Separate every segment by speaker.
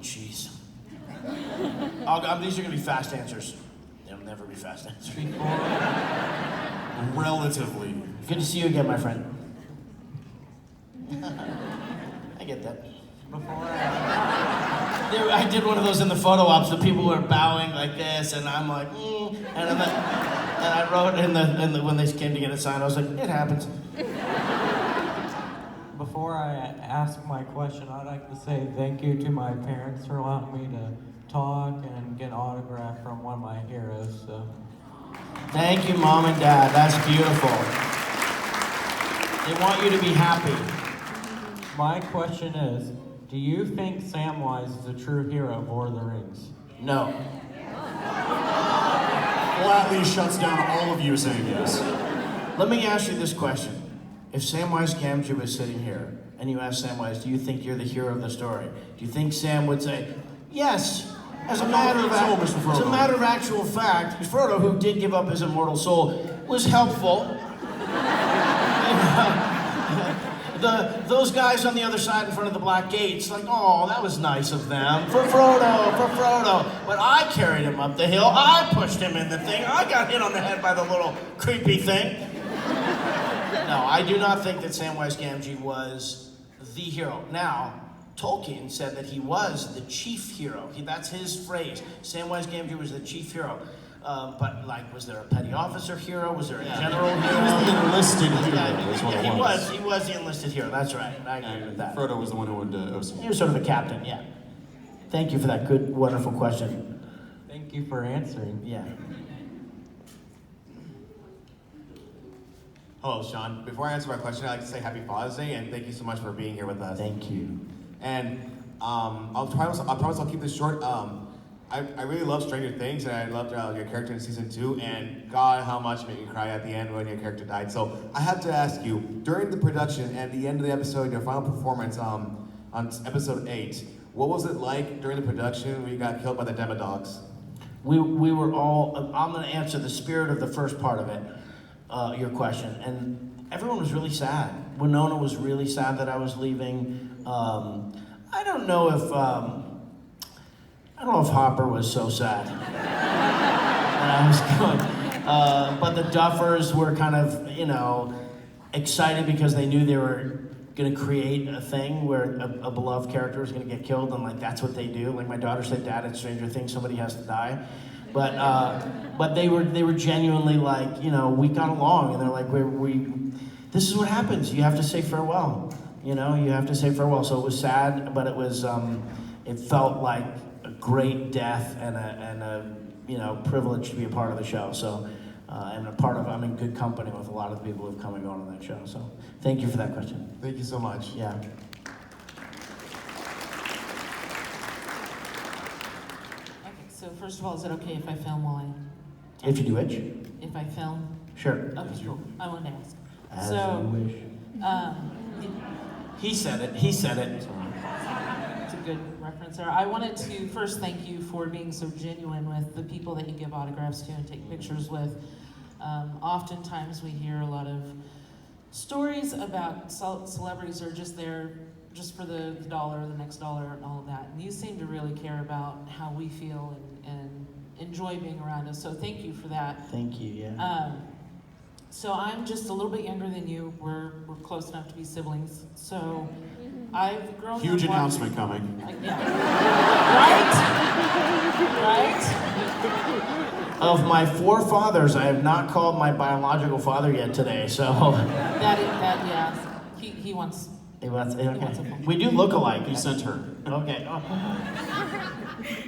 Speaker 1: jeez. These are gonna be fast answers. They'll never be fast answers.
Speaker 2: Relatively.
Speaker 1: Good to see you again, my friend. I get that. I did one of those in the photo ops. The people were bowing like this, and I'm like, and I wrote when they came to get it signed, I was like, it happens.
Speaker 3: Before I ask my question, I'd like to say thank you to my parents for allowing me to talk and get an autograph from one of my heroes. So.
Speaker 1: Thank you, Mom and Dad. That's beautiful. They want you to be happy.
Speaker 3: My question is, do you think Samwise is a true hero of Lord of the Rings?
Speaker 1: No.
Speaker 2: Flatly shuts down all of you saying yes.
Speaker 1: Let me ask you this question. If Samwise Gamgee was sitting here, and you asked Samwise, do you think you're the hero of the story? Do you think Sam would say, yes, as a matter of actual fact, Frodo, who did give up his immortal soul, was helpful. Those guys on the other side in front of the Black Gates, like, oh, that was nice of them. For Frodo. But I carried him up the hill. I pushed him in the thing. I got hit on the head by the little creepy thing. No, I do not think that Samwise Gamgee was the hero. Now, Tolkien said that he was the chief hero. That's his phrase. Samwise Gamgee was the chief hero. But, like, was there a petty officer hero? Was there a general hero?
Speaker 2: He was the enlisted hero.
Speaker 1: He was the enlisted hero. That's right. I agree with that.
Speaker 2: Frodo was the one who went to OC.
Speaker 1: He was sort of a captain, yeah. Thank you for that good, wonderful question.
Speaker 3: Thank you for answering.
Speaker 1: Yeah.
Speaker 4: Hello, Sean. Before I answer my question, I'd like to say Happy Father's Day and thank you so much for being here with us.
Speaker 1: Thank you.
Speaker 4: And I promise I'll keep this short. I really love Stranger Things, and I loved your character in season 2. And God, how much it made me cry at the end when your character died. So I have to ask you, during the production and the end of the episode, your final performance on episode 8, what was it like during the production when you got killed by the Demodogs?
Speaker 1: We were all. I'm going to answer the spirit of the first part of it. Your question, and everyone was really sad. Winona was really sad that I was leaving. I don't know if Hopper was so sad that I was going. But the Duffers were kind of, excited because they knew they were going to create a thing where a beloved character was going to get killed, and like that's what they do. Like my daughter said, "Dad, it's Stranger Things, somebody has to die." But they were genuinely like, we got along, and they're like, this is what happens. You have to say farewell. You have to say farewell. So it was sad, but it was, it felt like a great death and a privilege to be a part of the show. So, and I'm in good company with a lot of the people who've come and gone on that show. So, thank you for that question.
Speaker 4: Thank you so much.
Speaker 1: Yeah.
Speaker 5: So first of all, is it okay if I film while I...
Speaker 1: If you do which?
Speaker 5: If I film?
Speaker 1: Sure.
Speaker 5: Okay, cool. I wanted to ask.
Speaker 1: As you wish. He said it. It's
Speaker 5: a good reference there. I wanted to first thank you for being so genuine with the people that you give autographs to and take pictures with. Oftentimes we hear a lot of stories about celebrities who are just there just for the dollar, the next dollar, and all of that. And you seem to really care about how we feel and enjoy being around us. So thank you for that.
Speaker 1: Thank you, yeah.
Speaker 5: So I'm just a little bit younger than you. We're close enough to be siblings. So I've grown up.
Speaker 2: Huge announcement coming.
Speaker 5: Yeah. Right?
Speaker 1: Of my 4 fathers, I have not called my biological father yet today, so.
Speaker 5: Yeah. He wants.
Speaker 1: Okay. We do look alike.
Speaker 2: You sent her.
Speaker 1: Okay. Oh.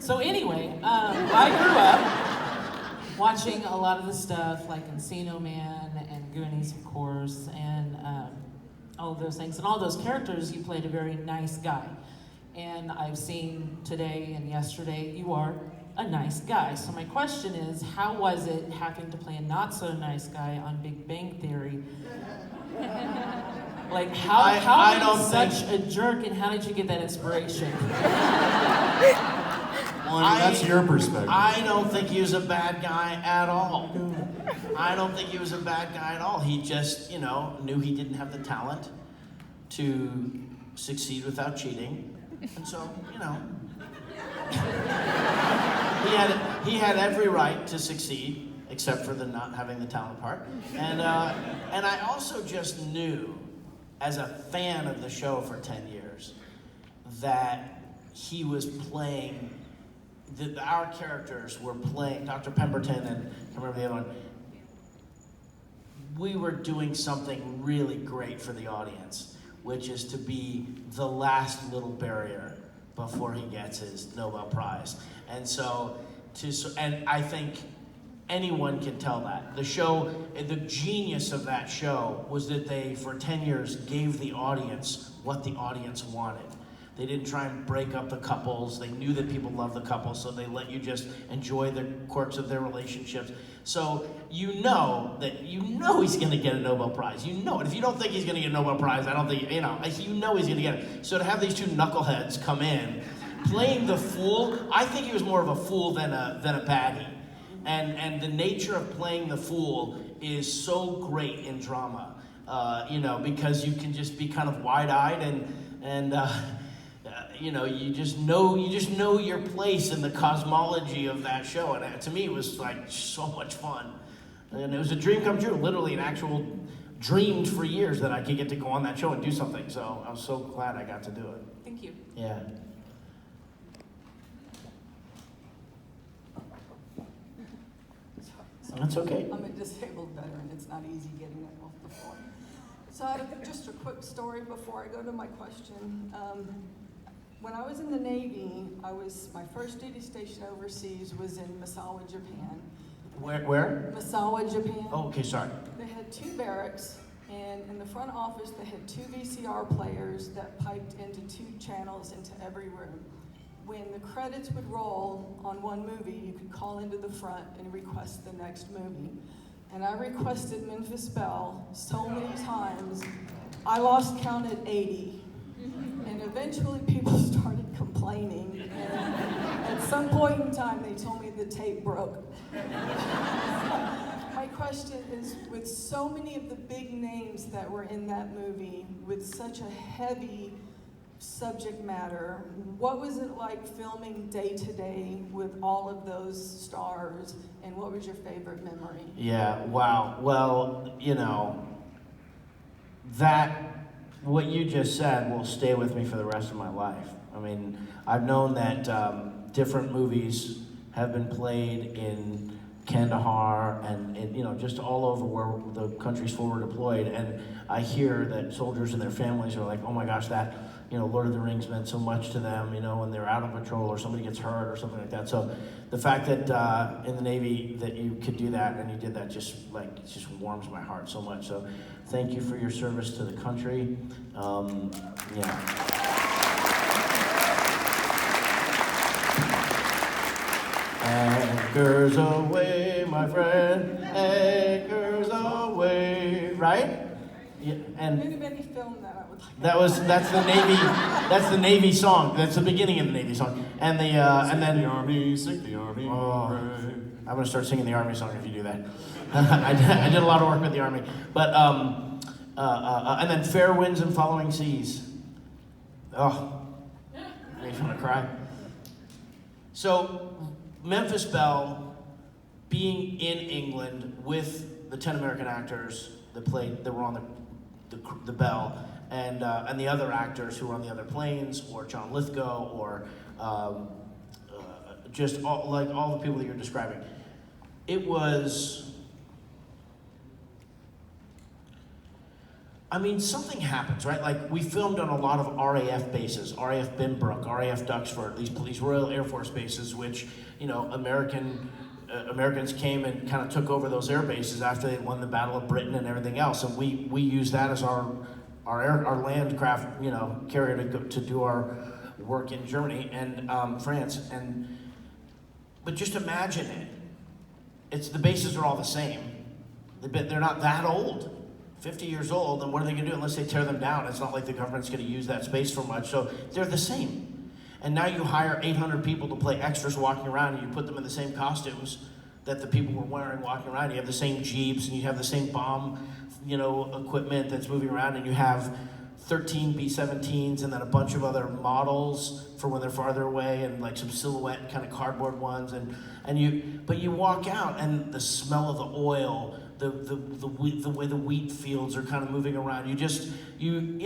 Speaker 5: So anyway, I grew up watching a lot of the stuff like Encino Man and Goonies, of course, and all of those things. And all those characters, you played a very nice guy. And I've seen today and yesterday, you are a nice guy. So my question is, how was it having to play a not so nice guy on Big Bang Theory? Like, how are you such a jerk, and how did you get that inspiration?
Speaker 2: Well, that's your perspective.
Speaker 1: I don't think he was a bad guy at all. He just, knew he didn't have the talent to succeed without cheating. And so, he had every right to succeed, except for the not having the talent part. And I also just knew, as a fan of the show for 10 years, that he was playing, our characters were playing, Dr. Pemberton and I can't remember the other one, we were doing something really great for the audience, which is to be the last little barrier before he gets his Nobel Prize. And so, and I think anyone can tell that. The show, the genius of that show was that they, for 10 years, gave the audience what the audience wanted. They didn't try and break up the couples. They knew that people love the couples, so they let you just enjoy the quirks of their relationships. So you know he's going to get a Nobel Prize. You know it. If you don't think he's going to get a Nobel Prize, I don't think, you know he's going to get it. So to have these two knuckleheads come in, playing the fool, I think he was more of a fool than a baddie. And the nature of playing the fool is so great in drama, because you can just be kind of wide-eyed and you just know your place in the cosmology of that show. And to me, it was like so much fun. And it was a dream come true, literally an actual dreamed for years that I could get to go on that show and do something. So I was so glad I got to do it.
Speaker 5: Thank you.
Speaker 1: Yeah. That's okay.
Speaker 6: I'm a disabled veteran. It's not easy getting it off the floor. So I have just a quick story before I go to my question. When I was in the Navy, my first duty station overseas was in Misawa, Japan.
Speaker 1: Where?
Speaker 6: Misawa, Japan.
Speaker 1: Oh, okay, sorry.
Speaker 6: They had 2 barracks, and in the front office they had 2 VCR players that piped into 2 channels into every room. When the credits would roll on one movie, you could call into the front and request the next movie. And I requested Memphis Belle so many times, I lost count at 80. And eventually people started complaining. And at some point in time, they told me the tape broke. My question is, with so many of the big names that were in that movie, with such a heavy subject matter, what was it like filming day to day with all of those stars, and what was your favorite memory?
Speaker 1: Yeah, wow. Well, what you just said will stay with me for the rest of my life. I mean, I've known that different movies have been played in Kandahar and just all over where the countries forward deployed, and I hear that soldiers and their families are like, oh my gosh, that Lord of the Rings meant so much to them, when they're out on patrol or somebody gets hurt or something like that. So the fact that in the Navy that you could do that and you did that just warms my heart so much. So thank you for your service to the country. Anchors away, my friend, anchors away, right? Yeah, and
Speaker 6: Anybody filmed that? I would like.
Speaker 1: That's the Navy song. That's the beginning of the Navy song. And and then
Speaker 2: the army, sing the army.
Speaker 1: Oh,
Speaker 2: Hooray.
Speaker 1: I'm gonna start singing the Army song if you do that. I did a lot of work with the Army, but and then fair winds and following seas. Oh, makes me want to cry. So Memphis Belle, being in England with the 10 American actors that were on the Belle, and the other actors who were on the other planes, or John Lithgow, or just all the people that you're describing. It was, something happens, right? Like, we filmed on a lot of RAF bases, RAF Binbrook, RAF Duxford, these Royal Air Force bases, which, Americans came and kind of took over those air bases after they won the Battle of Britain and everything else, and we used that as our land craft, carrier to do our work in Germany and France, but just imagine it. The bases are all the same. They're not that old. 50 years old, and what are they going to do unless they tear them down? It's not like the government's going to use that space for much, so they're the same. And now you hire 800 people to play extras walking around, and you put them in the same costumes that the people were wearing walking around. You have the same Jeeps, and you have the same bomb, equipment that's moving around, and you have 13 B-17s and then a bunch of other models for when they're farther away, and like some silhouette kind of cardboard ones, but you walk out and the smell of the oil, the way the wheat fields are kind of moving around. You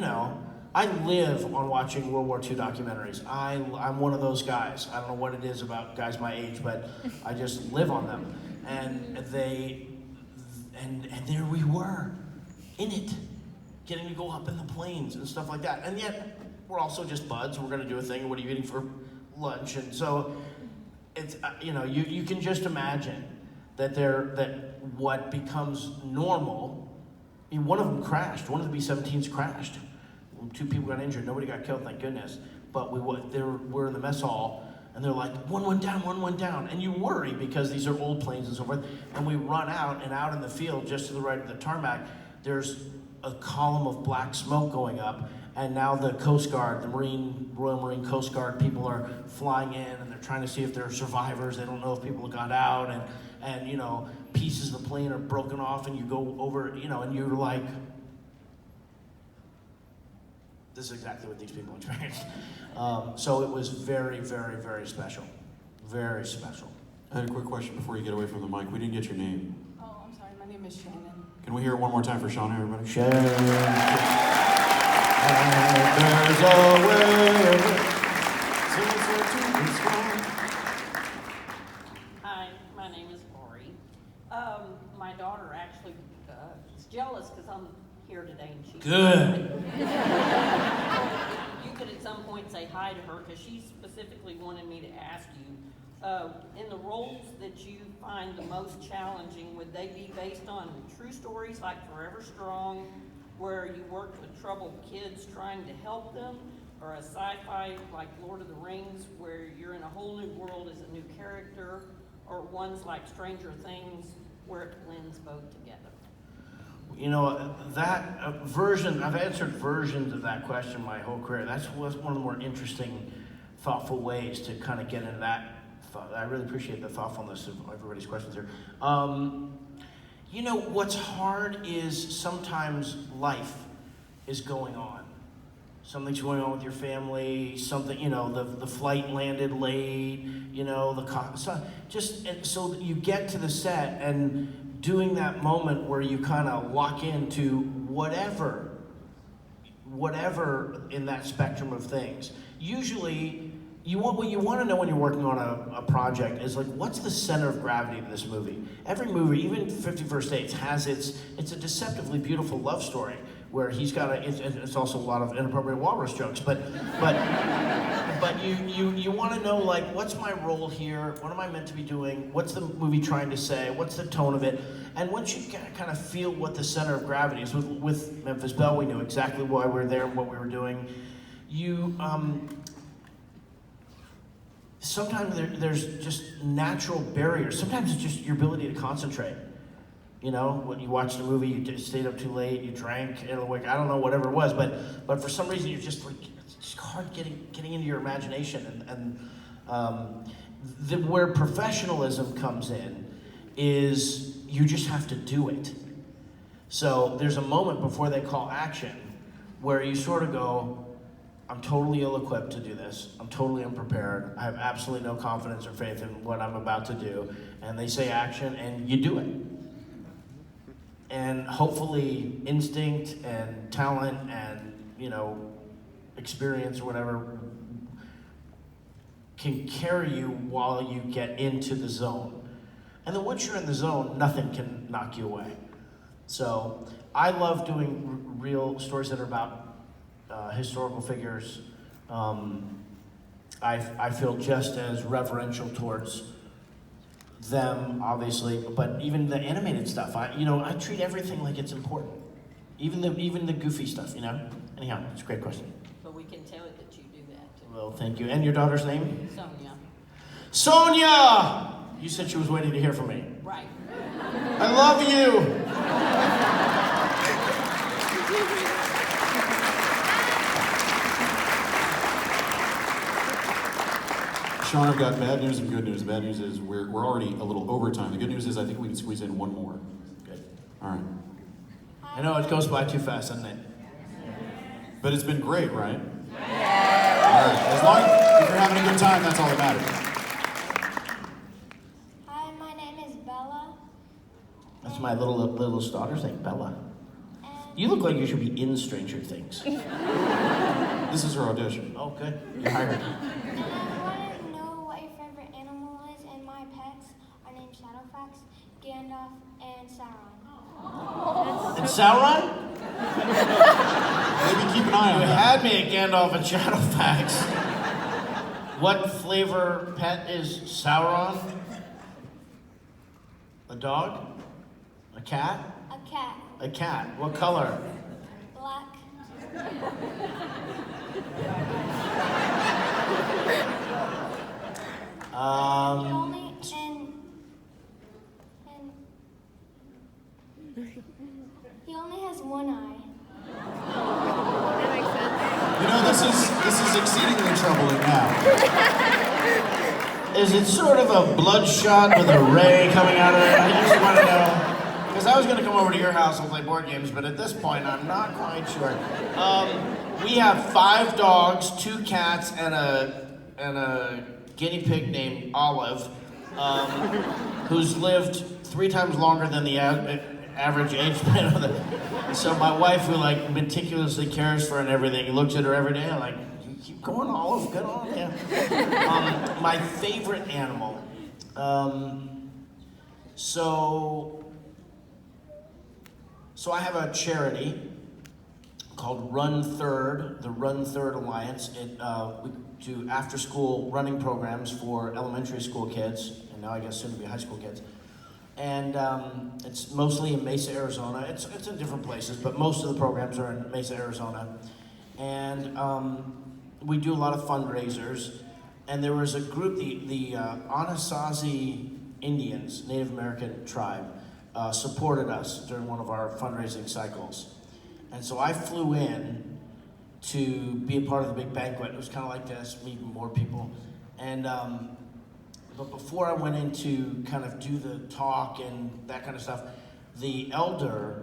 Speaker 1: know, I live on watching World War II documentaries. I'm one of those guys. I don't know what it is about guys my age, but I just live on them. And there we were, in it, getting to go up in the planes and stuff like that. And yet, we're also just buds. We're gonna do a thing. What are you eating for lunch? And so, it's you know, you can just imagine that what becomes normal. I mean, one of them crashed. One of the B-17s crashed. 2 people got injured. Nobody got killed, thank goodness. But we're in the mess hall, and they're like, one went down. And you worry because these are old planes and so forth. And we run out, and out in the field, just to the right of the tarmac, there's a column of black smoke going up. And now the Coast Guard, the Royal Marine Coast Guard people are flying in, and they're trying to see if there are survivors. They don't know if people have got out, and you know, pieces of the plane are broken off, and you go over, you know, and you're like, this is exactly what these people experienced. So it was very, very, very special. Very special.
Speaker 2: I had a quick question before you get away from the mic. We didn't get your name.
Speaker 6: Oh, I'm sorry, my name is Shannon.
Speaker 2: Can we hear it one more time for Shauna, everybody?
Speaker 1: There's a way.
Speaker 7: Hi, my name is Lori. My daughter actually is jealous because I'm here today and she's
Speaker 1: Good.
Speaker 7: You could at some point say hi to her because she specifically wanted me to ask you, in the roles that you find the most challenging, would they be based on true stories like Forever Strong, where you worked with troubled kids trying to help them, or a sci-fi like Lord of the Rings, where you're in a whole new world as a new character, or ones like Stranger Things, where it blends both together?
Speaker 1: You know, that version, I've answered versions of that question my whole career. That was one of the more interesting, thoughtful ways to kind of get into that. I really appreciate the thoughtfulness of everybody's questions here. You know, what's hard is sometimes life is going on. Something's going on with your family, something, you know, the flight landed late, you know, so you get to the set and doing that moment where you kind of lock into whatever in that spectrum of things. Usually, what you want to know when you're working on a project is like, what's the center of gravity of this movie? Every movie, even 50 First Dates, has it's a deceptively beautiful love story where he's got it's also a lot of inappropriate walrus jokes, but you want to know, like, what's my role here? What am I meant to be doing? What's the movie trying to say? What's the tone of it? And once you kind of feel what the center of gravity is, with Memphis Belle, we knew exactly why we were there and what we were doing. Sometimes there's just natural barriers. Sometimes it's just your ability to concentrate. You know, when you watched a movie, you stayed up too late, you drank, I don't know, whatever it was, but for some reason you're just like, it's just hard getting into your imagination. And where professionalism comes in is you just have to do it. So there's a moment before they call action where you sort of go, I'm totally ill-equipped to do this. I'm totally unprepared. I have absolutely no confidence or faith in what I'm about to do. And they say action, and you do it. And hopefully instinct and talent and, you know, experience or whatever can carry you while you get into the zone. And then once you're in the zone, nothing can knock you away. So I love doing real stories that are about historical figures. I feel just as reverential towards them, obviously, but even the animated stuff, I treat everything like it's important. Even the goofy stuff, you know? Anyhow, it's a great question.
Speaker 7: But we can tell that you do that too.
Speaker 1: Well, thank you. And your daughter's name?
Speaker 7: Sonia.
Speaker 1: Sonia! You said she was waiting to hear from me.
Speaker 7: Right.
Speaker 1: I love you!
Speaker 2: Sean, I've got bad news and good news. Bad news is we're already a little over time. The good news is I think we can squeeze in one more.
Speaker 1: Good.
Speaker 2: All right.
Speaker 1: I know it goes by too fast, doesn't it?
Speaker 2: But it's been great, right? Yeah. All right. As long as you're having a good time, that's all that matters.
Speaker 8: Hi, my name is Bella.
Speaker 1: That's my little daughter's name, Bella.
Speaker 8: And
Speaker 1: You look like you should be in Stranger Things.
Speaker 2: This is her audition.
Speaker 1: Oh, good. You're hired.
Speaker 8: and I want to know what your favorite animal is, and my pets are named Shadowfax, Gandalf, and Sauron.
Speaker 1: And Sauron?
Speaker 2: Maybe keep an eye on
Speaker 1: You
Speaker 2: that.
Speaker 1: had me at Gandalf and Shadowfax. What flavor pet is Sauron? A dog? A cat?
Speaker 8: A cat,
Speaker 1: A cat. What color?
Speaker 8: black. He only he only has one eye.
Speaker 2: You know, this is exceedingly troubling now.
Speaker 1: Is it sort of a bloodshot with a ray coming out of it? I just want to know. Because I was going to come over to your house and play board games, but at this point, I'm not quite sure. We have 5 dogs, 2 cats, and a guinea pig named Olive, who's lived 3 times longer than the average age span of the. So my wife, who like meticulously cares for her and everything, looks at her every day. I'm like, you keep going, Olive, good on you. My favorite animal. So I have a charity called Run Third, the Run Third Alliance. We do after-school running programs for elementary school kids, and now I guess soon to be high school kids. And it's mostly in Mesa, Arizona. It's in different places, but most of the programs are in Mesa, Arizona. And we do a lot of fundraisers. And there was a group, the Anasazi Indians, Native American tribe, supported us during one of our fundraising cycles. And so I flew in to be a part of the big banquet. It was kind of like this, meeting more people. And but before I went in to kind of do the talk and that kind of stuff, the elder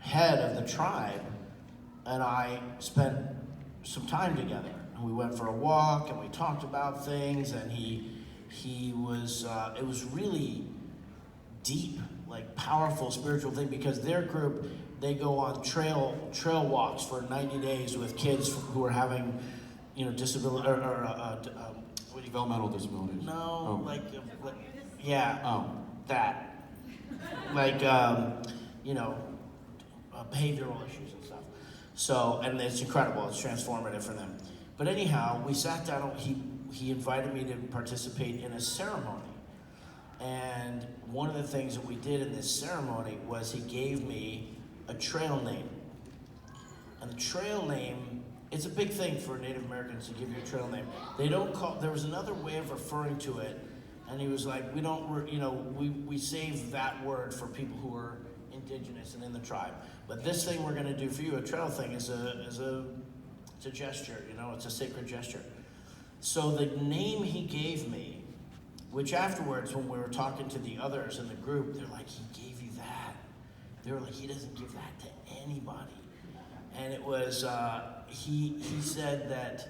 Speaker 1: head of the tribe and I spent some time together. And we went for a walk and we talked about things, and he was it was really deep, like powerful spiritual thing, because their group, they go on trail walks for 90 days with kids who are having, disability what do you call
Speaker 2: Developmental disabilities.
Speaker 1: No,
Speaker 2: Oh.
Speaker 1: yeah,
Speaker 2: Oh.
Speaker 1: that, like behavioral issues and stuff. So, and it's incredible. It's transformative for them. But anyhow, we sat down. He invited me to participate in a ceremony. And one of the things that we did in this ceremony was he gave me a trail name. And the trail name, it's a big thing for Native Americans to give you a trail name. They don't call, there was another way of referring to it, and he was like, we save that word for people who are indigenous and in the tribe. But this thing we're gonna do for you, a trail thing, it's a gesture, it's a sacred gesture. So the name he gave me, which afterwards, when we were talking to the others in the group, they're like, he gave you that. They were like, he doesn't give that to anybody. And it was, he said that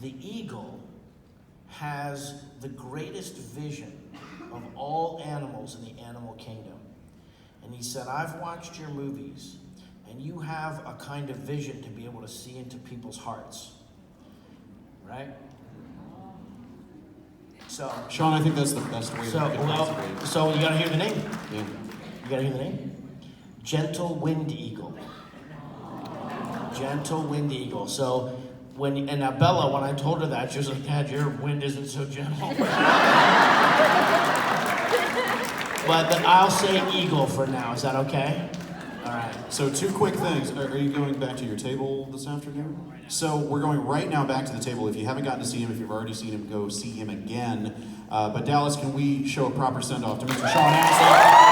Speaker 1: the eagle has the greatest vision of all animals in the animal kingdom. And he said, I've watched your movies, and you have a kind of vision to be able to see into people's hearts. Right? So,
Speaker 2: Sean, I think that's the best way to possibly.
Speaker 1: so you gotta hear the name.
Speaker 2: Yeah.
Speaker 1: You gotta hear the name? Gentle Wind Eagle. Gentle Wind Eagle. So and now Bella, when I told her that, she was like, Dad, your wind isn't so gentle. But I'll say eagle for now. Is that okay? All right.
Speaker 2: So 2 quick things. Are you going back to your table this afternoon? So we're going right now back to the table. If you haven't gotten to see him, if you've already seen him, go see him again. But Dallas, can we show a proper send-off to Mr. Sean Astin?